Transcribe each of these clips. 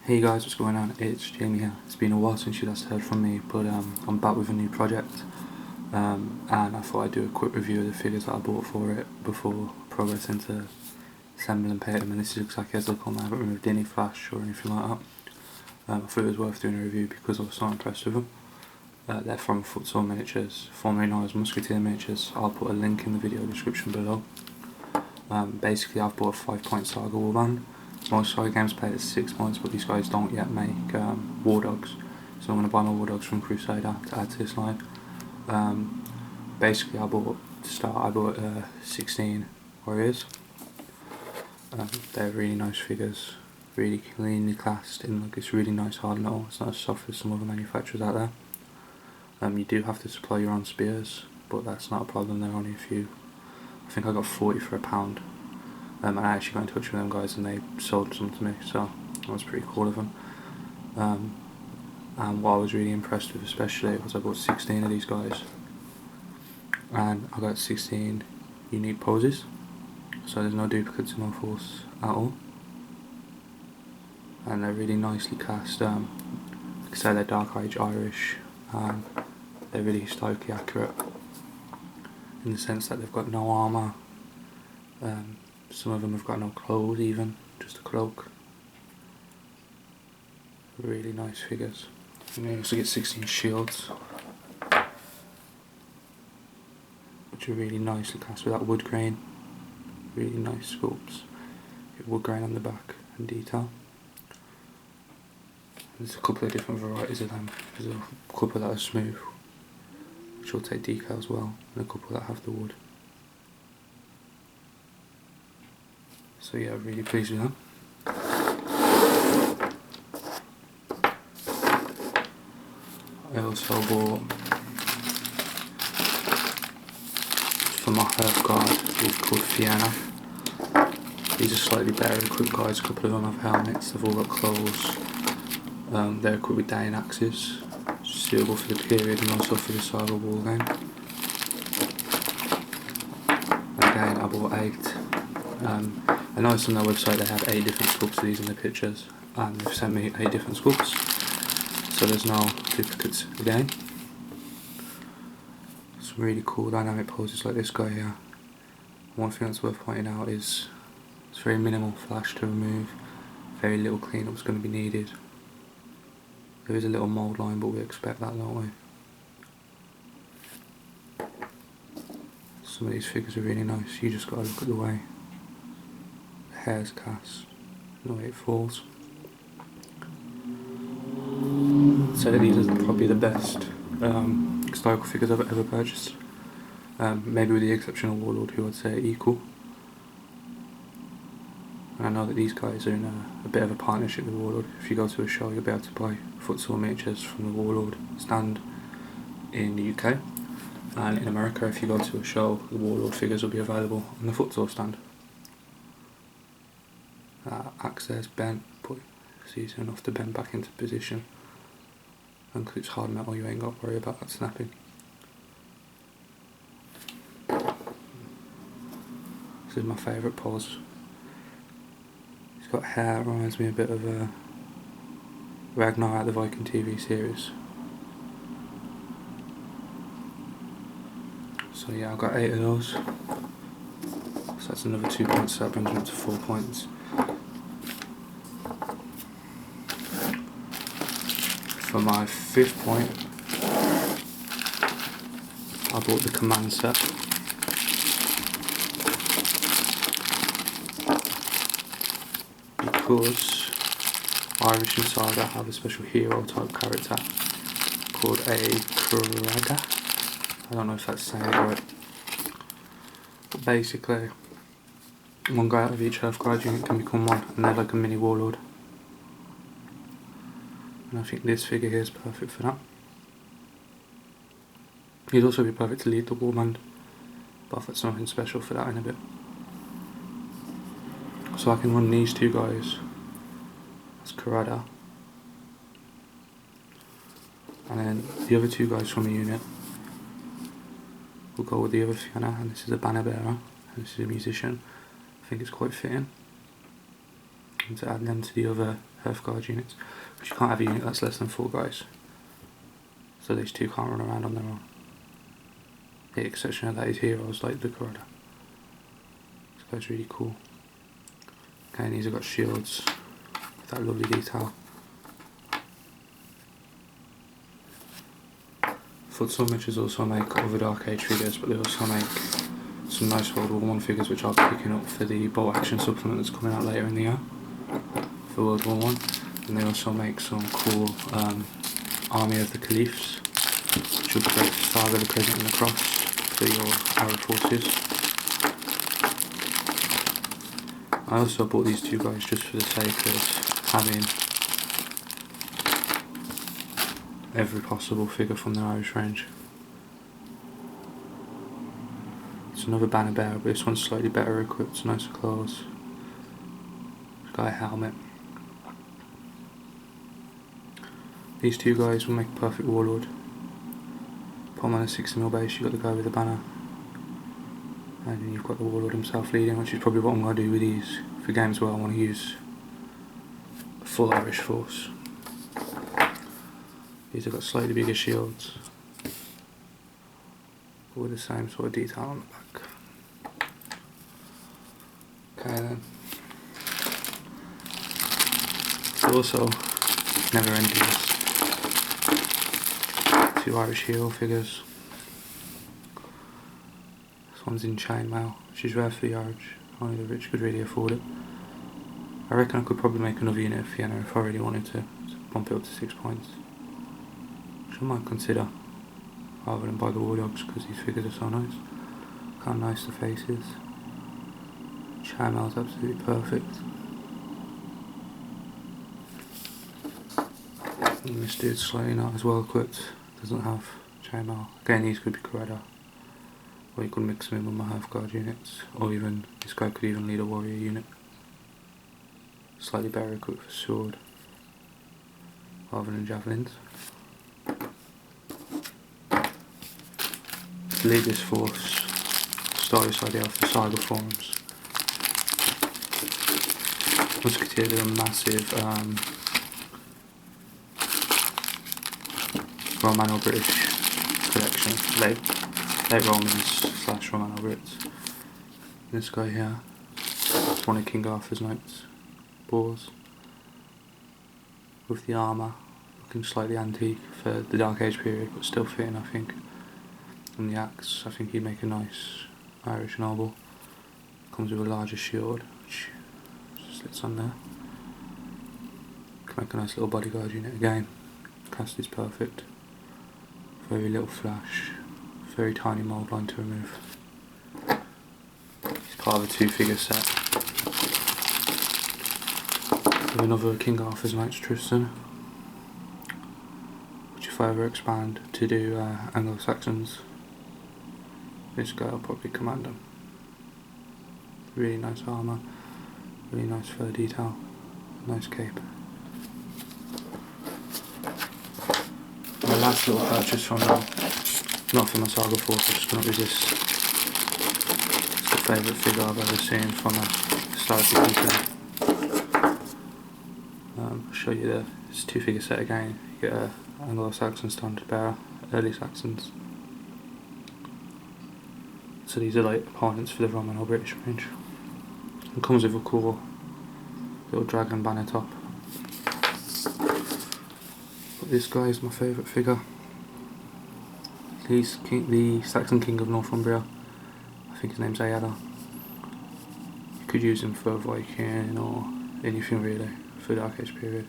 Hey guys, what's going on? It's Jamie here. It's been a while since you last heard from me, but I'm back with a new project, and I thought I'd do a quick review of the figures that I bought for it before progressing to assemble and paint them. And this is exactly as they look on. I haven't removed any flash or anything like that. I thought it was worth doing a review because I was so impressed with them. They're from Footsore Miniatures, formerly known as Musketeer Miniatures. I'll put a link in the video description below. Basically, I've bought a 5-point Saga warband. Most Saga games play at 6 points, but these guys don't yet make war dogs, so I'm going to buy my war dogs from Crusader to add to this line. Basically, I bought 16 warriors. They're really nice figures, really cleanly classed in like this really nice hard metal. It's not as soft as some other manufacturers out there. You do have to supply your own spears, but that's not a problem. They're only a few. I think I got 40 for £1. And I actually got in touch with them guys and they sold some to me, so that was pretty cool of them. And what I was really impressed with especially was I bought 16 of these guys, and I got 16 unique poses, so there's no duplicates in no force at all, and they're really nicely cast. Like I said, they're Dark Age Irish, and they're really historically accurate in the sense that they've got no armour. Some of them have got no clothes even, just a cloak. Really nice figures. And you also get 16 shields, which are really nicely cast with that wood grain. Really nice sculpts. Get wood grain on the back and detail. There's a couple of different varieties of them. There's a couple that are smooth, which will take decal as well, and a couple that have the wood. So yeah, really pleased with them. I also bought for my herb guard, these called Fiona. These are slightly better equipped guys. A couple of them have helmets, they've all got clothes. They're equipped with Dane axes, suitable for the period and also for the Saga war game. Again, I bought 8. I noticed on their website they have 8 different sculpts of these in the pictures, and they've sent me 8 different sculpts, so there's no duplicates again. Some really cool dynamic poses like this guy here. One thing that's worth pointing out is it's very minimal flash to remove, very little cleanup is going to be needed. There is a little mould line, but we expect that, don't we? Some of these figures are really nice, you just got to look at the way hair's cast, the way it falls. So these are probably the best historical figures I've ever purchased. Maybe with the exception of Warlord, who I'd say are equal. And I know that these guys are in a bit of a partnership with Warlord. If you go to a show, you'll be able to buy Footsore miniatures from the Warlord stand in the UK. And in America, if you go to a show, the Warlord figures will be available on the Footsore stand. Access bent, but it's easy enough to bend back into position, and because it's hard metal you ain't got to worry about that snapping. This is my favourite pose. He's got hair that reminds me a bit of Ragnar out of the Viking TV series. So yeah, I've got 8 of those, so that's another 2 points, so that brings me up to 4 points. For my 5th point, I bought the command set. Because Irish and Saga have a special hero type character called a Kraga. I don't know if that's saying it right. But basically, one guy out of each Earth Guard unit can become one, and they're like a mini warlord. And I think this figure here is perfect for that. He'd also be perfect to lead the warband, but I've got something special for that in a bit. So I can run these 2 guys as Karada, and then the other 2 guys from the unit will go with the other Fiona, and this is a banner bearer, and this is a musician. I think it's quite fitting. And to add them to the other Perf guard units, but you can't have a unit that's less than 4 guys. So these two can't run around on their own. The exception of that is heroes like the Corrada. This guy's really cool. Okay, and these have got shields with that lovely detail. Footsore Mitches also make other Dark Age figures, but they also make some nice World War I figures which I'll be picking up for the Bolt Action supplement that's coming out later in the year for World War I. And they also make some cool Army of the Caliphs, which will be great for Saga, the Crescent and the Cross for your Arab forces. I also bought these two guys just for the sake of having every possible figure from the Irish range. It's another banner bearer, but this one's slightly better equipped, nicer clothes. It's got a helmet. These two guys will make a perfect warlord. Put them on a 60mm base, you've got the guy with the banner. And then you've got the warlord himself leading, which is probably what I'm going to do with these for games where I want to use a full Irish force. These have got slightly bigger shields, but with the same sort of detail on the back. Okay then. Also, never ending, two Irish hero figures. This one's in chainmail, which is rare for the Irish, only the rich could really afford it. I reckon I could probably make another unit of Fianna if I really wanted to bump it up to 6 points. Which I might consider, rather than buy the War Dogs, because these figures are so nice. Look how nice the face is. Chainmail's absolutely perfect. And this dude's slightly not as well equipped, doesn't have chainmail. Again, these could be Corrada, or you could mix them in with my half guard units, or even this guy could even lead a warrior unit. Slightly better equipped for sword, rather than javelins. To lead this force, start this idea off the Saga forums. Musketeers are a massive Romano-British collection, late Romans / Romano-Brits. This guy here, it's one of King Arthur's knights, boars, with the armour looking slightly antique for the Dark Age period, but still fitting, I think. And the axe, I think he'd make a nice Irish noble. Comes with a larger shield, which slits on there. Can make a nice little bodyguard unit again. Cast is perfect. Very little flash, very tiny mould line to remove. It's part of a 2-figure set. With another King Arthur's Knights Tristan, which if I ever expand to do Anglo-Saxons, this guy will probably command them. Really nice armour, really nice fur detail, nice cape. My last little purchase from them, not from my Saga force, I just couldn't resist. It's the favourite figure I've ever seen from a historical company. I'll show you the, it's a 2-figure set again. You get a Anglo-Saxon standard bearer, early Saxons. So these are like opponents for the Roman or British range. It comes with a cool little dragon banner top. But this guy is my favourite figure. He's the Saxon King of Northumbria. I think his name's Ayada. You could use him for a Viking or anything really for the Dark Age period.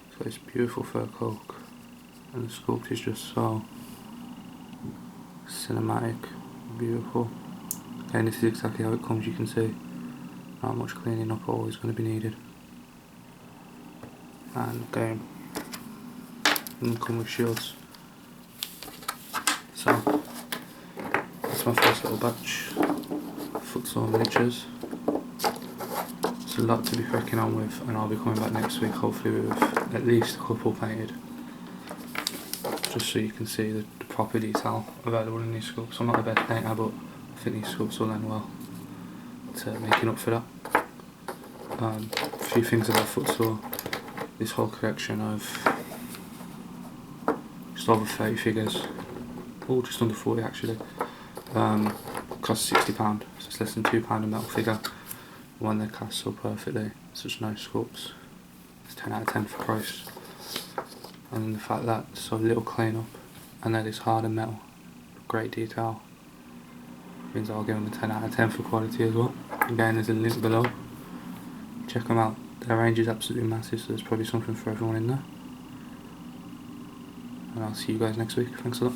He's got this beautiful fur cloak, and the sculpt is just so cinematic, beautiful. And this is exactly how it comes, you can see. Not much cleaning up always going to be needed. And again, and come with shields. So, that's my first little batch of Footsore miniatures. It's a lot to be cracking on with, and I'll be coming back next week hopefully with at least a couple painted. Just so you can see the proper detail available in these sculpts. I'm not the best painter, but I think these sculpts will lend well to making up for that. A few things about Footsore. this whole collection of just over 30 figures, or just under 40 actually. Cost £60, so it's less than £2 a metal figure. One that casts so perfectly, such nice sculpts. It's 10 out of 10 for price. And the fact that it's so little clean up and that it's hard and metal, great detail, means I'll give them a 10 out of 10 for quality as well. Again, there's a link below. Check them out. Their range is absolutely massive, so there's probably something for everyone in there. And I'll see you guys next week. Thanks a lot.